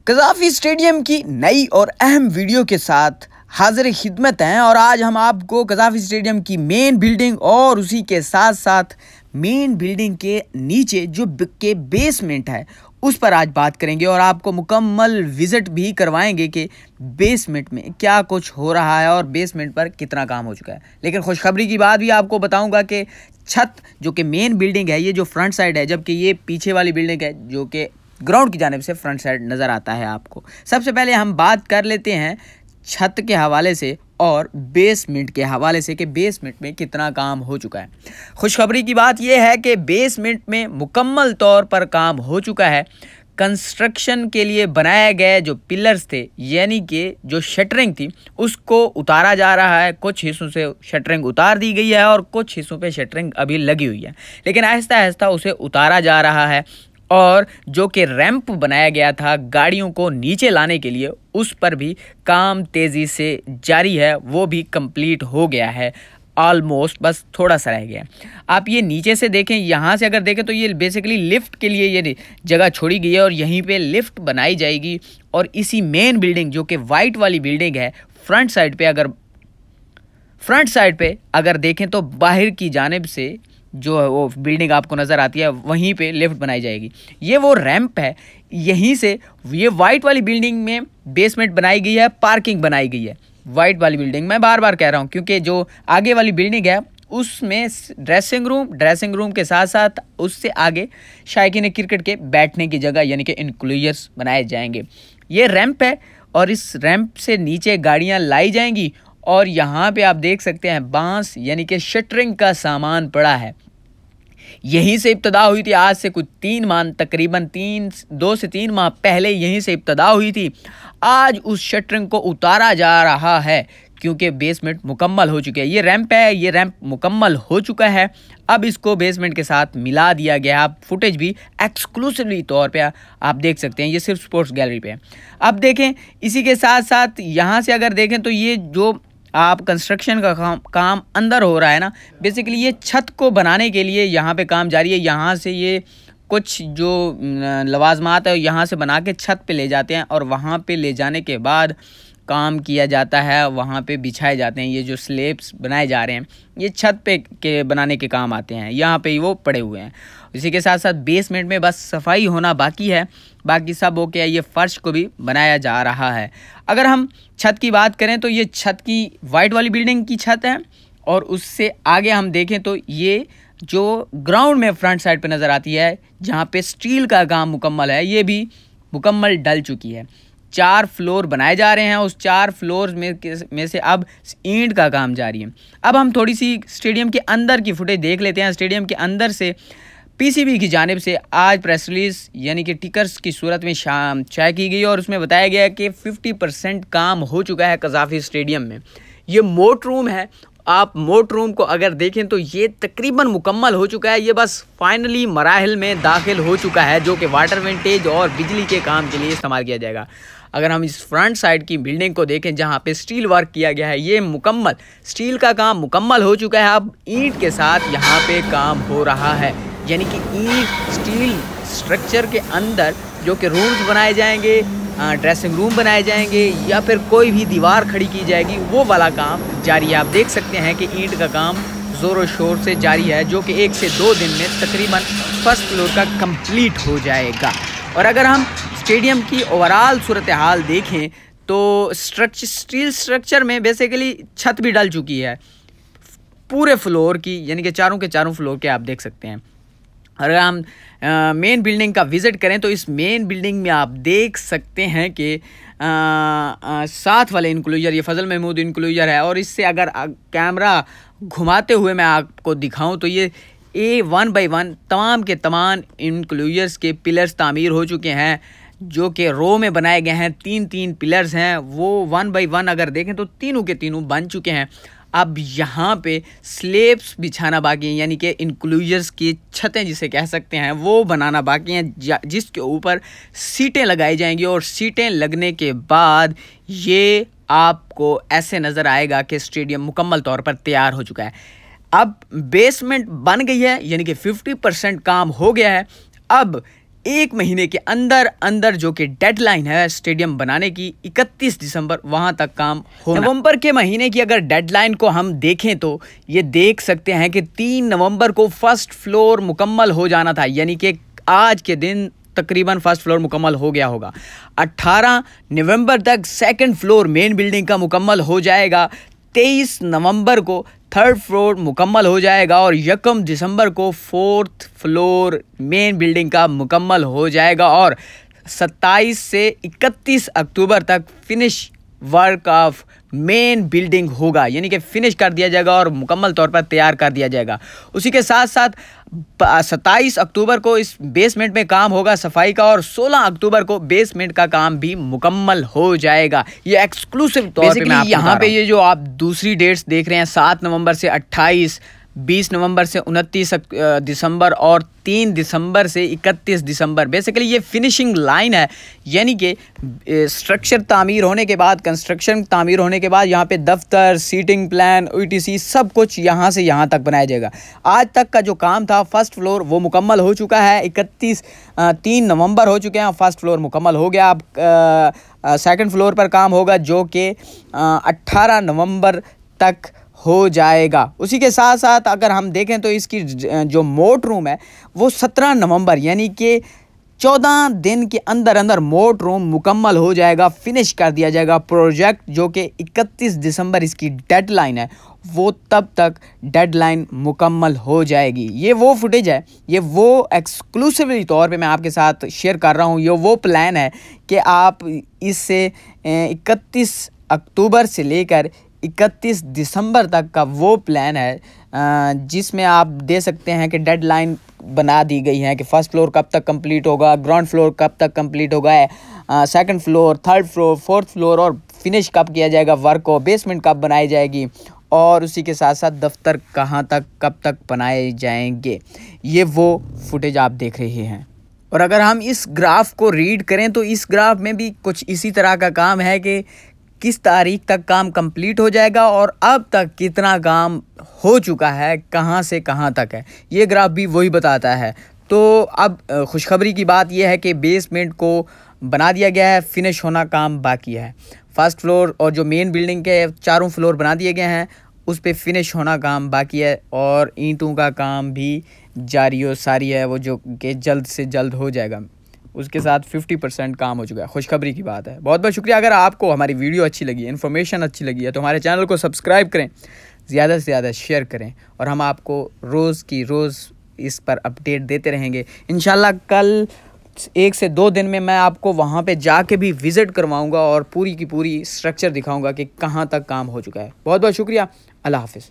कज़ाफ़ी stadium की नई और अहम वीडियो के साथ हाजिर खिदमत हैं। और आज हम आपको कज़ाफ़ी स्टेडियम की मेन बिल्डिंग और उसी के साथ साथ मेन बिल्डिंग के नीचे जो के बेसमेंट है उस पर आज बात करेंगे और आपको मुकम्मल विज़िट भी करवाएंगे कि बेसमेंट में क्या कुछ हो रहा है और बेसमेंट पर कितना काम हो चुका है। लेकिन खुशखबरी की बात भी आपको बताऊंगा कि छत जो कि मेन बिल्डिंग है, ये जो फ्रंट साइड है, जबकि ये पीछे वाली बिल्डिंग है जो कि ग्राउंड की जानिब से फ्रंट साइड नज़र आता है आपको। सबसे पहले हम बात कर लेते हैं छत के हवाले से और बेसमेंट के हवाले से कि बेसमेंट में कितना काम हो चुका है। खुशखबरी की बात यह है कि बेसमेंट में मुकम्मल तौर पर काम हो चुका है। कंस्ट्रक्शन के लिए बनाए गए जो पिलर्स थे, यानी कि जो शटरिंग थी, उसको उतारा जा रहा है। कुछ हिस्सों से शटरिंग उतार दी गई है और कुछ हिस्सों पे शटरिंग अभी लगी हुई है, लेकिन आहिस्ता आहिस्ता उसे उतारा जा रहा है। और जो कि रैंप बनाया गया था गाड़ियों को नीचे लाने के लिए, उस पर भी काम तेज़ी से जारी है। वो भी कंप्लीट हो गया है ऑलमोस्ट, बस थोड़ा सा रह गया। आप ये नीचे से देखें, यहाँ से अगर देखें तो ये बेसिकली लिफ्ट के लिए ये जगह छोड़ी गई है और यहीं पे लिफ्ट बनाई जाएगी। और इसी मेन बिल्डिंग जो कि वाइट वाली बिल्डिंग है, फ्रंट साइड पे अगर देखें तो बाहर की जानिब से जो है वो बिल्डिंग आपको नज़र आती है, वहीं पे लिफ्ट बनाई जाएगी। ये वो रैंप है, यहीं से ये वाइट वाली बिल्डिंग में बेसमेंट बनाई गई है, पार्किंग बनाई गई है। वाइट वाली बिल्डिंग मैं बार बार कह रहा हूँ क्योंकि जो आगे वाली बिल्डिंग है उसमें ड्रेसिंग रूम के साथ साथ उससे आगे शायकीन क्रिकेट के बैठने की जगह यानी कि इंक्लूजर्स बनाए जाएंगे। ये रैंप है और इस रैंप से नीचे गाड़ियाँ लाई जाएंगी। और यहाँ पे आप देख सकते हैं बांस यानी कि शटरिंग का सामान पड़ा है। यहीं से इब्तदा हुई थी, आज से कुछ 3 माह, तकरीबन 2 से 3 माह पहले यहीं से इब्तदा हुई थी। आज उस शटरिंग को उतारा जा रहा है क्योंकि बेसमेंट मुकम्मल हो चुके हैं। ये रैंप है, ये रैंप मुकम्मल हो चुका है। अब इसको बेसमेंट के साथ मिला दिया गया। आप फुटेज भी एक्सक्लूसिवली तौर पे आप देख सकते हैं, ये सिर्फ स्पोर्ट्स गैलरी पे है। अब देखें, इसी के साथ साथ यहाँ से अगर देखें तो ये जो आप कंस्ट्रक्शन का काम अंदर हो रहा है ना, बेसिकली ये छत को बनाने के लिए यहाँ पे काम जारी है। यहाँ से ये कुछ जो लवाजमात है यहाँ से बना के छत पे ले जाते हैं और वहाँ पे ले जाने के बाद काम किया जाता है, वहाँ पे बिछाए जाते हैं। ये जो स्लेब्स बनाए जा रहे हैं ये छत पे के बनाने के काम आते हैं, यहाँ पे वो पड़े हुए हैं। इसी के साथ साथ बेसमेंट में बस सफाई होना बाकी है, बाकी सब ओके है। ये फर्श को भी बनाया जा रहा है। अगर हम छत की बात करें तो ये छत की वाइट वाली बिल्डिंग की छत है और उससे आगे हम देखें तो ये जो ग्राउंड में फ्रंट साइड पे नज़र आती है, जहाँ पे स्टील का काम मुकम्मल है, ये भी मुकम्मल डल चुकी है। 4 फ्लोर बनाए जा रहे हैं, उस 4 फ्लोर में से अब ईंट का काम जारी है। अब हम थोड़ी सी स्टेडियम के अंदर की फुटेज देख लेते हैं। स्टेडियम के अंदर से पीसीबी की जानिब से आज प्रेस रिलीज यानी कि टिकर्स की सूरत में शाया की गई और उसमें बताया गया कि 50% काम हो चुका है कज़ाफ़ी स्टेडियम में। ये मोट रूम है। आप मोट रूम को अगर देखें तो ये तकरीबन मुकम्मल हो चुका है। ये बस फाइनली मराहिल में दाखिल हो चुका है जो कि वाटर वेंटेज और बिजली के काम के लिए इस्तेमाल किया जाएगा। अगर हम इस फ्रंट साइड की बिल्डिंग को देखें जहाँ पे स्टील वर्क किया गया है, ये मुकम्मल स्टील का काम मुकम्मल हो चुका है। अब ईंट के साथ यहाँ पे काम हो रहा है, यानी कि ईंट स्टील स्ट्रक्चर के अंदर जो कि रूम्स बनाए जाएंगे, ड्रेसिंग रूम बनाए जाएंगे या फिर कोई भी दीवार खड़ी की जाएगी, वो वाला काम जारी है। आप देख सकते हैं कि ईंट का काम ज़ोरों शोर से जारी है जो कि 1 से 2 दिन में तकरीबन फर्स्ट फ्लोर का कंप्लीट हो जाएगा। और अगर हम स्टेडियम की ओवरऑल सूरत हाल देखें तो स्टील स्ट्रक्चर में बेसिकली छत भी डल चुकी है पूरे फ्लोर की, यानी कि चारों के चारों फ्लोर के आप देख सकते हैं। अगर हम मेन बिल्डिंग का विज़िट करें तो इस मेन बिल्डिंग में आप देख सकते हैं कि साथ वाले इंक्लूजर ये फजल महमूद इंक्लूजर है। और इससे अगर कैमरा घुमाते हुए मैं आपको दिखाऊं तो ये one by one तमाम के तमाम इंक्लूजर्स के पिलर्स तामीर हो चुके हैं जो कि रो में बनाए गए हैं। 3 पिलर्स हैं, वो 1 by 1 अगर देखें तो तीनों के तीनों बन चुके हैं। अब यहाँ पे स्लेब्स बिछाना बाकी है, यानी कि इंक्लूजर्स की छतें जिसे कह सकते हैं वो बनाना बाकी हैं, जिसके ऊपर सीटें लगाई जाएंगी। और सीटें लगने के बाद ये आपको ऐसे नज़र आएगा कि स्टेडियम मुकम्मल तौर पर तैयार हो चुका है। अब बेसमेंट बन गई है, यानी कि 50% काम हो गया है। अब 1 महीने के अंदर अंदर जो कि डेडलाइन है स्टेडियम बनाने की 31 दिसंबर, वहां तक काम होना। नवंबर के महीने की अगर डेडलाइन को हम देखें तो ये देख सकते हैं कि 3 नवंबर को फर्स्ट फ्लोर मुकम्मल हो जाना था, यानी कि आज के दिन तकरीबन फर्स्ट फ्लोर मुकम्मल हो गया होगा। 18 नवंबर तक सेकंड फ्लोर मेन बिल्डिंग का मुकम्मल हो जाएगा। 23 नवंबर को थर्ड फ्लोर मुकम्मल हो जाएगा और 1 दिसंबर को फोर्थ फ्लोर मेन बिल्डिंग का मुकम्मल हो जाएगा और 27 से 31 अक्टूबर तक finish work of main building होगा, यानी कि फिनिश कर दिया जाएगा और मुकम्मल तौर पर तैयार कर दिया जाएगा। उसी के साथ साथ 27 अक्टूबर को इस बेसमेंट में काम होगा सफाई का और 16 अक्टूबर को बेसमेंट का काम भी मुकम्मल हो जाएगा। ये एक्सक्लूसिव तौर पे मैं यहाँ पे ये जो आप दूसरी डेट्स देख रहे हैं 7 नवंबर से 28, 20 नवंबर से 29 दिसंबर और 3 दिसंबर से 31 दिसंबर, बेसिकली ये फिनिशिंग लाइन है, यानी कि स्ट्रक्चर तामीर होने के बाद, कंस्ट्रक्शन तामीर होने के बाद यहाँ पे दफ्तर, सीटिंग प्लान, ईटीसी सब कुछ यहाँ से यहाँ तक बनाया जाएगा। आज तक का जो काम था फर्स्ट फ्लोर वो मुकम्मल हो चुका है। 3 नवंबर हो चुके हैं, फर्स्ट फ्लोर मुकम्मल हो गया। अब सेकंड फ्लोर पर काम होगा जो कि 18 नवंबर तक हो जाएगा। उसी के साथ साथ अगर हम देखें तो इसकी जो मोट रूम है वो 17 नवंबर यानी कि 14 दिन के अंदर अंदर मोट रूम मुकम्मल हो जाएगा, फिनिश कर दिया जाएगा प्रोजेक्ट, जो कि 31 दिसंबर इसकी डेडलाइन है। वो तब तक डेडलाइन मुकम्मल हो जाएगी। ये वो फुटेज है, ये वो एक्सक्लूसिवली तौर पे मैं आपके साथ शेयर कर रहा हूँ। ये वो प्लान है कि आप इससे 31 अक्टूबर से लेकर 31 दिसंबर तक का वो प्लान है जिसमें आप दे सकते हैं कि डेडलाइन बना दी गई है कि फर्स्ट फ्लोर कब तक कंप्लीट होगा, ग्राउंड फ्लोर कब तक कंप्लीट होगा, second floor, third floor, fourth floor और फिनिश कब किया जाएगा वर्क को, बेसमेंट कब बनाई जाएगी और उसी के साथ साथ दफ्तर कहाँ तक कब तक बनाए जाएंगे। ये वो फुटेज आप देख रहे हैं। और अगर हम इस ग्राफ को रीड करें तो इस ग्राफ में भी कुछ इसी तरह का काम है कि किस तारीख तक काम कंप्लीट हो जाएगा और अब तक कितना काम हो चुका है, कहाँ से कहाँ तक है, ये ग्राफ भी वही बताता है। तो अब खुशखबरी की बात यह है कि बेसमेंट को बना दिया गया है, फिनिश होना काम बाकी है। फर्स्ट फ्लोर और जो मेन बिल्डिंग के 4 फ्लोर बना दिए गए हैं उस पे फिनिश होना काम बाकी है और ईंटों का काम भी जारी और सारी है, वो जो कि जल्द से जल्द हो जाएगा। उसके साथ 50% काम हो चुका है। खुशखबरी की बात है। बहुत बहुत शुक्रिया। अगर आपको हमारी वीडियो अच्छी लगी, इन्फॉर्मेशन अच्छी लगी है तो हमारे चैनल को सब्सक्राइब करें, ज़्यादा से ज़्यादा शेयर करें और हम आपको रोज़ की रोज़ इस पर अपडेट देते रहेंगे। इंशाल्लाह कल 1 से 2 दिन में मैं आपको वहाँ पे जाके भी विज़िट करवाऊँगा और पूरी की पूरी स्ट्रक्चर दिखाऊँगा कि कहाँ तक काम हो चुका है। बहुत बहुत शुक्रिया। अल्लाह हाफ़िज़।